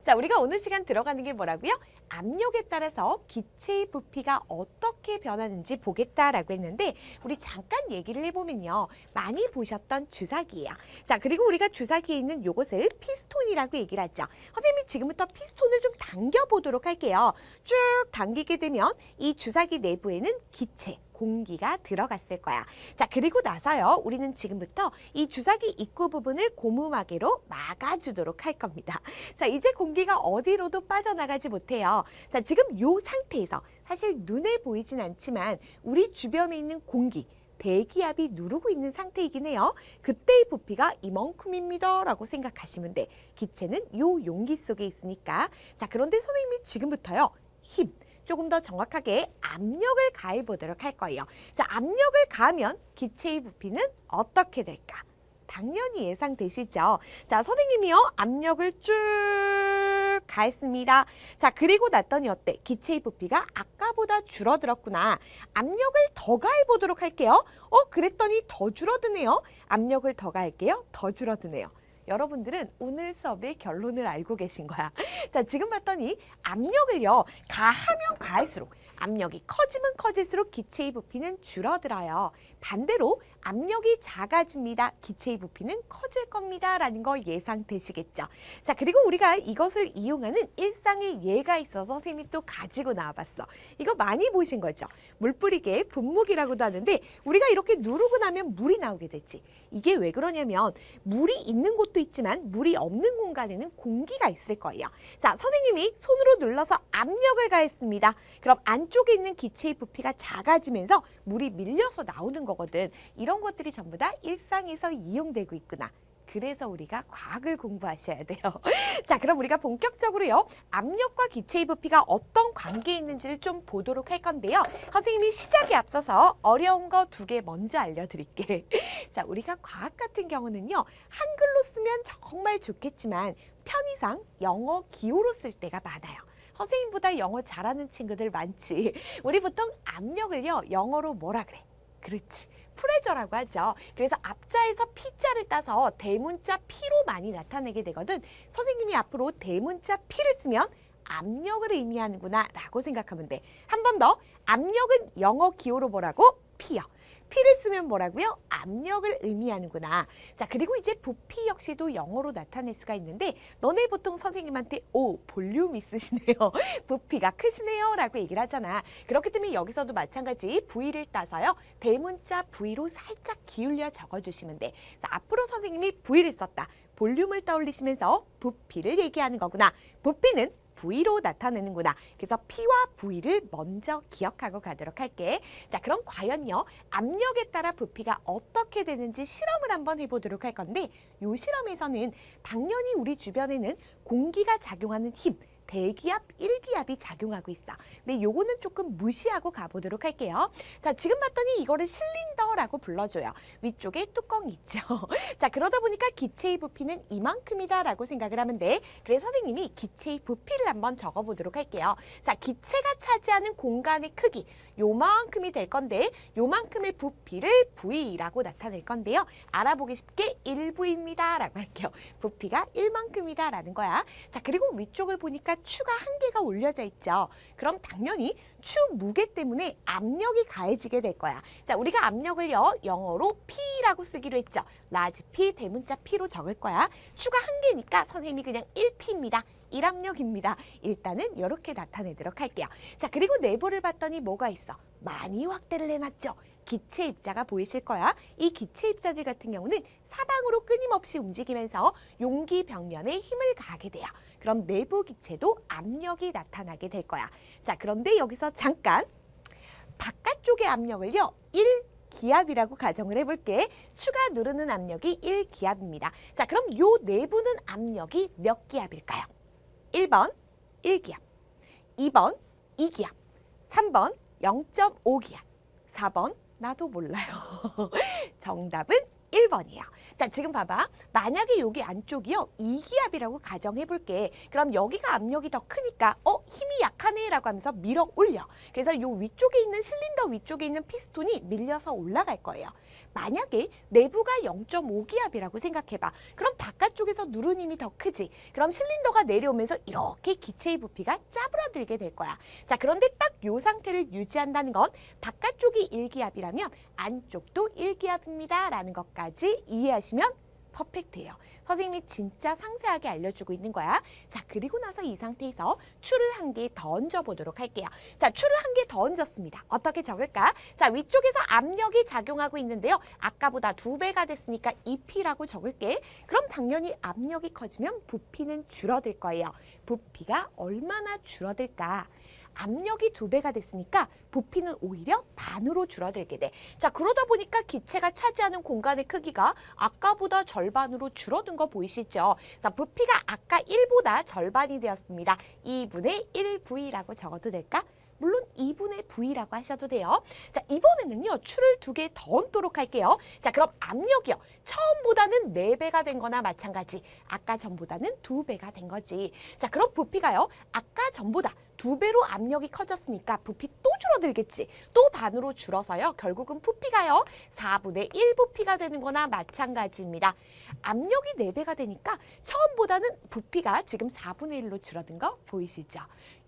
자, 우리가 오늘 시간 들어가는 게 뭐라고요? 압력에 따라서 기체의 부피가 어떻게 변하는지 보겠다라고 했는데 우리 잠깐 얘기를 해보면요. 많이 보셨던 주사기예요. 자, 그리고 우리가 주사기에 있는 요것을 피스톤이라고 얘기를 하죠. 선생님이 지금부터 피스톤을 좀 당겨보도록 할게요. 쭉 당기게 되면 이 주사기 내부에는 기체, 공기가 들어갔을 거야. 자, 그리고 나서요. 우리는 지금부터 이 주사기 입구 부분을 고무마개로 막아주도록 할 겁니다. 자, 이제 공기가 어디로도 빠져나가지 못해요. 자, 지금 요 상태에서 사실 눈에 보이진 않지만 우리 주변에 있는 공기, 대기압이 누르고 있는 상태이긴 해요. 그때의 부피가 이만큼입니다 라고 생각하시면 돼. 기체는 요 용기 속에 있으니까. 자, 그런데 선생님이 지금부터요. 힘, 조금 더 정확하게 압력을 가해 보도록 할 거예요. 자, 압력을 가하면 기체의 부피는 어떻게 될까? 당연히 예상되시죠? 자, 선생님이요. 압력을 쭉 가했습니다. 자, 그리고 났더니 어때? 기체의 부피가 아까보다 줄어들었구나. 압력을 더 가해 보도록 할게요. 그랬더니 더 줄어드네요. 압력을 더 가할게요. 더 줄어드네요. 여러분들은 오늘 수업의 결론을 알고 계신 거야. 자, 지금 봤더니 압력을요. 가하면 가할수록 압력이 커지면 커질수록 기체의 부피는 줄어들어요. 반대로 압력이 작아집니다. 기체의 부피는 커질 겁니다. 라는 거 예상되시겠죠. 자, 그리고 우리가 이것을 이용하는 일상의 예가 있어서 선생님이 또 가지고 나와봤어. 이거 많이 보신 거죠. 물 뿌리개 분무기라고도 하는데 우리가 이렇게 누르고 나면 물이 나오게 되지. 이게 왜 그러냐면 물이 있는 곳도 있지만 물이 없는 공간에는 공기가 있을 거예요. 자, 선생님이 손으로 눌러서 압력을 가했습니다. 그럼 안쪽에 있는 기체의 부피가 작아지면서 물이 밀려서 나오는 거거든. 이런 것들이 전부 다 일상에서 이용되고 있구나. 그래서 우리가 과학을 공부하셔야 돼요. 자, 그럼 우리가 본격적으로요. 압력과 기체의 부피가 어떤 관계에 있는지를 좀 보도록 할 건데요. 선생님이 시작에 앞서서 어려운 거 2개 먼저 알려드릴게. 자, 우리가 과학 같은 경우는요. 한글로 쓰면 정말 좋겠지만 편의상 영어 기호로 쓸 때가 많아요. 선생님보다 영어 잘하는 친구들 많지. 우리 보통 압력을요. 영어로 뭐라 그래? 그렇지. 프레저라고 하죠. 그래서 앞자에서 P자를 따서 대문자 P로 많이 나타내게 되거든. 선생님이 앞으로 대문자 P를 쓰면 압력을 의미하는구나 라고 생각하면 돼. 한 번 더. 압력은 영어 기호로 뭐라고? P요. P를 쓰면 뭐라고요? 압력을 의미하는구나. 자, 그리고 이제 부피 역시도 영어로 나타낼 수가 있는데 너네 보통 선생님한테 볼륨 있으시네요. 부피가 크시네요 라고 얘기를 하잖아. 그렇기 때문에 여기서도 마찬가지 V를 따서요. 대문자 V로 살짝 기울여 적어주시면 돼. 자, 앞으로 선생님이 V를 썼다. 볼륨을 떠올리시면서 부피를 얘기하는 거구나. 부피는 V로 나타내는구나. 그래서 P와 V를 먼저 기억하고 가도록 할게. 자, 그럼 과연요. 압력에 따라 부피가 어떻게 되는지 실험을 한번 해보도록 할 건데 이 실험에서는 당연히 우리 주변에는 공기가 작용하는 힘, 대기압, 일기압이 작용하고 있어. 근데 요거는 조금 무시하고 가보도록 할게요. 자, 지금 봤더니 이거를 실린더라고 불러줘요. 위쪽에 뚜껑이 있죠. 자, 그러다 보니까 기체의 부피는 이만큼이다 라고 생각을 하면 돼. 그래서 선생님이 기체의 부피를 한번 적어보도록 할게요. 자, 기체가 차지하는 공간의 크기 요만큼이 될 건데 요만큼의 부피를 V라고 나타낼 건데요. 알아보기 쉽게 1V입니다 라고 할게요. 부피가 1만큼이다 라는 거야. 자, 그리고 위쪽을 보니까 추가 1개가 올려져 있죠. 그럼 당연히 추 무게 때문에 압력이 가해지게 될 거야. 자, 우리가 압력을요. 영어로 P라고 쓰기로 했죠. 라지 P, 대문자 P로 적을 거야. 추가 1개니까 선생님이 그냥 1P입니다. 1압력입니다. 일단은 이렇게 나타내도록 할게요. 자, 그리고 내부를 봤더니 뭐가 있어? 많이 확대를 해놨죠. 기체 입자가 보이실 거야. 이 기체 입자들 같은 경우는 사방으로 끊임없이 움직이면서 용기 벽면에 힘을 가하게 돼요. 그럼 내부 기체도 압력이 나타나게 될 거야. 자, 그런데 여기서 잠깐 바깥쪽의 압력을요. 1기압이라고 가정을 해볼게. 추가 누르는 압력이 1기압입니다. 자, 그럼 요 내부는 압력이 몇 기압일까요? 1번 1기압, 2번 2기압, 3번 0.5기압, 4번 나도 몰라요. 정답은 1번이에요. 자, 지금 봐봐. 만약에 여기 안쪽이요. 2기압이라고 가정해 볼게. 그럼 여기가 압력이 더 크니까 힘이 약하네 라고 하면서 밀어 올려. 그래서 요 위쪽에 있는 실린더 위쪽에 있는 피스톤이 밀려서 올라갈 거예요. 만약에 내부가 0.5기압이라고 생각해봐. 그럼 바깥쪽에서 누른 힘이 더 크지. 그럼 실린더가 내려오면서 이렇게 기체의 부피가 짜부라들게 될 거야. 자, 그런데 딱 이 상태를 유지한다는 건 바깥쪽이 1기압이라면 안쪽도 1기압입니다. 라는 것까지 이해하시면 퍼펙트예요. 선생님이 진짜 상세하게 알려주고 있는 거야. 자, 그리고 나서 이 상태에서 추를 한 개 더 얹어 보도록 할게요. 자, 추를 한 개 더 얹었습니다. 어떻게 적을까? 자, 위쪽에서 압력이 작용하고 있는데요. 아까보다 2배가 됐으니까 2P라고 적을게. 그럼 당연히 압력이 커지면 부피는 줄어들 거예요. 부피가 얼마나 줄어들까? 압력이 2배가 됐으니까 부피는 오히려 반으로 줄어들게 돼. 자, 그러다 보니까 기체가 차지하는 공간의 크기가 아까보다 절반으로 줄어든 거 보이시죠? 자, 부피가 아까 1보다 절반이 되었습니다. 2분의 1V라고 적어도 될까? 물론 2분의 V라고 하셔도 돼요. 자, 이번에는요. 추를 2개 더 얹도록 할게요. 자, 그럼 압력이요. 처음보다는 4배가 된 거나 마찬가지. 아까 전보다는 2배가 된 거지. 자, 그럼 부피가요. 아까 전보다 2배로 압력이 커졌으니까 부피 또 줄어들겠지. 또 반으로 줄어서요. 결국은 부피가요. 4분의 1 부피가 되는 거나 마찬가지입니다. 압력이 4배가 되니까 처음보다는 부피가 지금 4분의 1로 줄어든 거 보이시죠?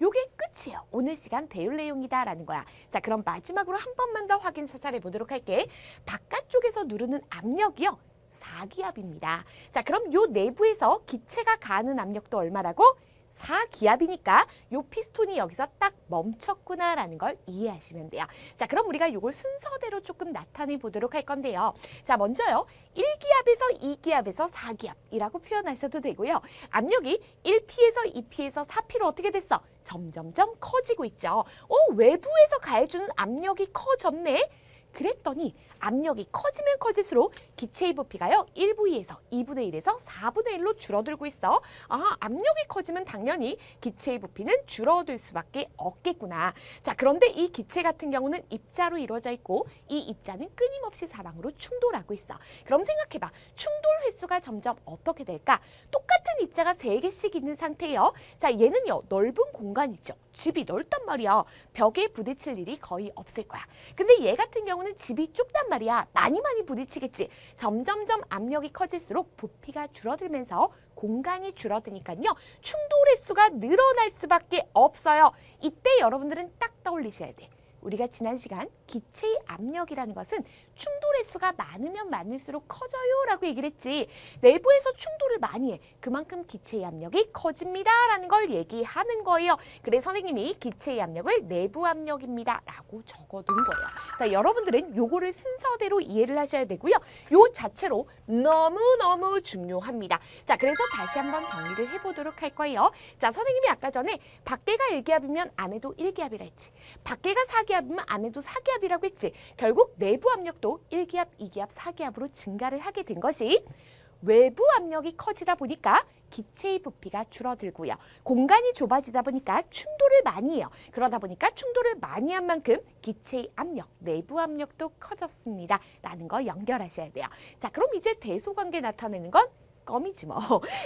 요게 끝이에요. 오늘 시간 배울 내용이다 라는 거야. 자, 그럼 마지막으로 한 번만 더 확인 사살해 보도록 할게. 바깥쪽에서 누르는 압력이요. 4기압입니다. 자, 그럼 요 내부에서 기체가 가하는 압력도 얼마라고? 4기압이니까 요 피스톤이 여기서 딱 멈췄구나라는 걸 이해하시면 돼요. 자, 그럼 우리가 이걸 순서대로 조금 나타내 보도록 할 건데요. 자, 먼저요. 1기압에서 2기압에서 4기압이라고 표현하셔도 되고요. 압력이 1P에서 2P에서 4P로 어떻게 됐어? 점점점 커지고 있죠. 외부에서 가해주는 압력이 커졌네? 그랬더니 압력이 커지면 커질수록 기체의 부피가요. 1V에서 2분의 1에서 4분의 1로 줄어들고 있어. 아, 압력이 커지면 당연히 기체의 부피는 줄어들 수밖에 없겠구나. 자, 그런데 이 기체 같은 경우는 입자로 이루어져 있고 이 입자는 끊임없이 사방으로 충돌하고 있어. 그럼 생각해봐. 충돌 횟수가 점점 어떻게 될까? 똑같은 입자가 3개씩 있는 상태예요. 자, 얘는요. 넓은 공간이죠. 집이 넓단 말이야. 벽에 부딪힐 일이 거의 없을 거야. 근데 얘 같은 경우는 집이 좁단 말이야. 많이 부딪히겠지. 점점점 압력이 커질수록 부피가 줄어들면서 공간이 줄어드니까요. 충돌 횟수가 늘어날 수밖에 없어요. 이때 여러분들은 딱 떠올리셔야 돼. 우리가 지난 시간 기체의 압력이라는 것은 충돌 횟수가 많으면 많을수록 커져요 라고 얘기를 했지. 내부에서 충돌을 많이 해. 그만큼 기체의 압력이 커집니다 라는 걸 얘기하는 거예요. 그래서 선생님이 기체의 압력을 내부 압력입니다 라고 적어둔 거예요. 자, 여러분들은 요거를 순서대로 이해를 하셔야 되고요. 요 자체로 너무너무 중요합니다. 자, 그래서 다시 한번 정리를 해보도록 할 거예요. 자, 선생님이 아까 전에 밖에가 1기압이면 안에도 1기압이라 했지. 밖에가 4기압이면 안에도 4기압이라고 했지. 결국 내부 압력도 1기압, 2기압, 4기압으로 증가를 하게 된 것이 외부 압력이 커지다 보니까 기체의 부피가 줄어들고요. 공간이 좁아지다 보니까 충돌을 많이 해요. 그러다 보니까 충돌을 많이 한 만큼 기체의 압력, 내부 압력도 커졌습니다. 라는 거 연결하셔야 돼요. 자, 그럼 이제 대소관계 나타내는 건 껌이지 뭐.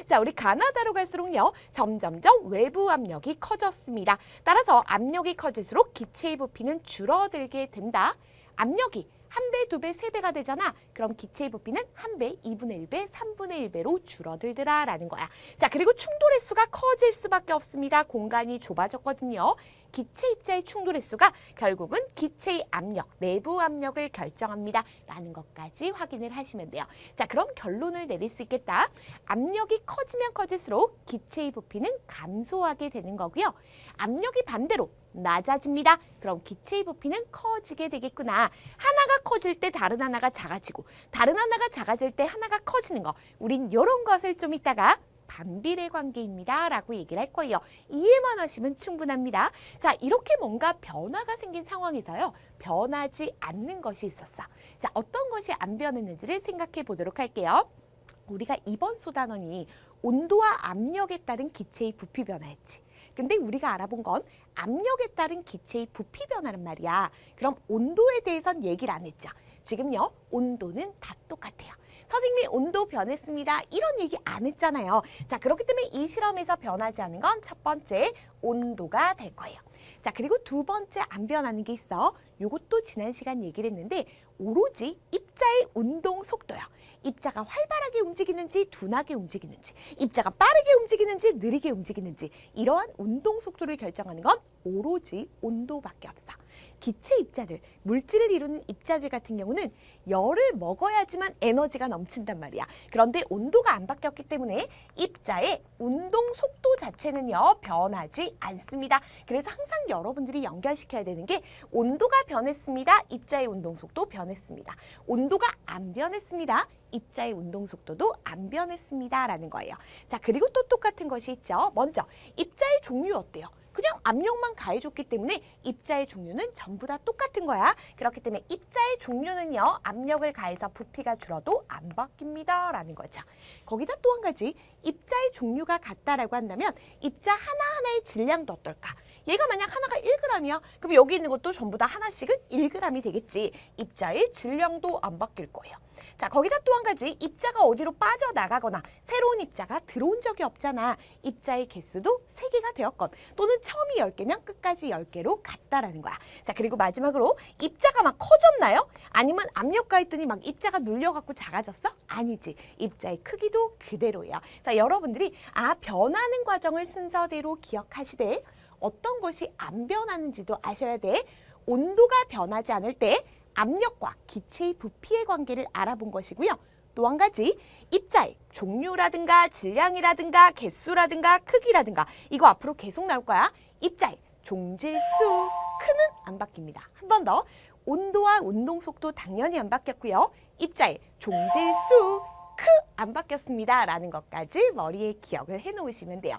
자, 우리 가나다로 갈수록요. 점점점 외부 압력이 커졌습니다. 따라서 압력이 커질수록 기체의 부피는 줄어들게 된다. 압력이 1배, 2배, 3배가 되잖아. 그럼 기체의 부피는 1배, 2분의 1배, 3분의 1배로 줄어들더라 라는 거야. 자, 그리고 충돌 횟수가 커질 수밖에 없습니다. 공간이 좁아졌거든요. 기체 입자의 충돌 횟수가 결국은 기체의 압력, 내부 압력을 결정합니다. 라는 것까지 확인을 하시면 돼요. 자, 그럼 결론을 내릴 수 있겠다. 압력이 커지면 커질수록 기체의 부피는 감소하게 되는 거고요. 압력이 반대로 낮아집니다. 그럼 기체의 부피는 커지게 되겠구나. 하나가 커질 때 다른 하나가 작아지고 다른 하나가 작아질 때 하나가 커지는 거. 우린 이런 것을 좀 이따가 반비례 관계입니다. 라고 얘기를 할 거예요. 이해만 하시면 충분합니다. 자, 이렇게 뭔가 변화가 생긴 상황에서요. 변하지 않는 것이 있었어. 자, 어떤 것이 안 변했는지를 생각해 보도록 할게요. 우리가 이번 수단원이 온도와 압력에 따른 기체의 부피 변화였지. 근데 우리가 알아본 건 압력에 따른 기체의 부피 변화란 말이야. 그럼 온도에 대해선 얘기를 안 했죠. 지금요. 온도는 다 똑같아요. 선생님이 온도 변했습니다. 이런 얘기 안 했잖아요. 자, 그렇기 때문에 이 실험에서 변하지 않은 건 첫 번째 온도가 될 거예요. 자, 그리고 두 번째 안 변하는 게 있어. 요것도 지난 시간 얘기를 했는데 오로지 입자의 운동 속도요. 입자가 활발하게 움직이는지 둔하게 움직이는지, 입자가 빠르게 움직이는지 느리게 움직이는지 이러한 운동 속도를 결정하는 건 오로지 온도밖에 없어. 기체 입자들, 물질을 이루는 입자들 같은 경우는 열을 먹어야지만 에너지가 넘친단 말이야. 그런데 온도가 안 바뀌었기 때문에 입자의 운동 속도 자체는요, 변하지 않습니다. 그래서 항상 여러분들이 연결시켜야 되는 게 온도가 변했습니다. 입자의 운동 속도 변했습니다. 온도가 안 변했습니다. 입자의 운동 속도도 안 변했습니다. 라는 거예요. 자, 그리고 또 똑같은 것이 있죠. 먼저, 입자의 종류 어때요? 그냥 압력만 가해줬기 때문에 입자의 종류는 전부 다 똑같은 거야. 그렇기 때문에 입자의 종류는요, 압력을 가해서 부피가 줄어도 안 바뀝니다. 라는 거죠. 거기다 또 한 가지, 입자의 종류가 같다라고 한다면 입자 하나하나의 질량도 어떨까? 얘가 만약 하나가 1g이야. 그럼 여기 있는 것도 전부 다 하나씩은 1g이 되겠지. 입자의 질량도 안 바뀔 거예요. 자, 거기다 또 한 가지, 입자가 어디로 빠져나가거나 새로운 입자가 들어온 적이 없잖아. 입자의 개수도 3개가 되었건 또는 처음이 10개면 끝까지 10개로 같다라는 거야. 자, 그리고 마지막으로 입자가 막 커졌나요? 아니면 압력 가했더니 막 입자가 눌려갖고 작아졌어? 아니지. 입자의 크기도 그대로예요. 자, 여러분들이 변하는 과정을 순서대로 기억하시되 어떤 것이 안 변하는지도 아셔야 돼. 온도가 변하지 않을 때 압력과 기체의 부피의 관계를 알아본 것이고요. 또 한 가지, 입자의 종류라든가 질량이라든가 개수라든가 크기라든가 이거 앞으로 계속 나올 거야. 입자의 종질수, 크는 안 바뀝니다. 한 번 더, 온도와 운동 속도 당연히 안 바뀌었고요. 입자의 종질수, 크 안 바뀌었습니다. 라는 것까지 머리에 기억을 해놓으시면 돼요.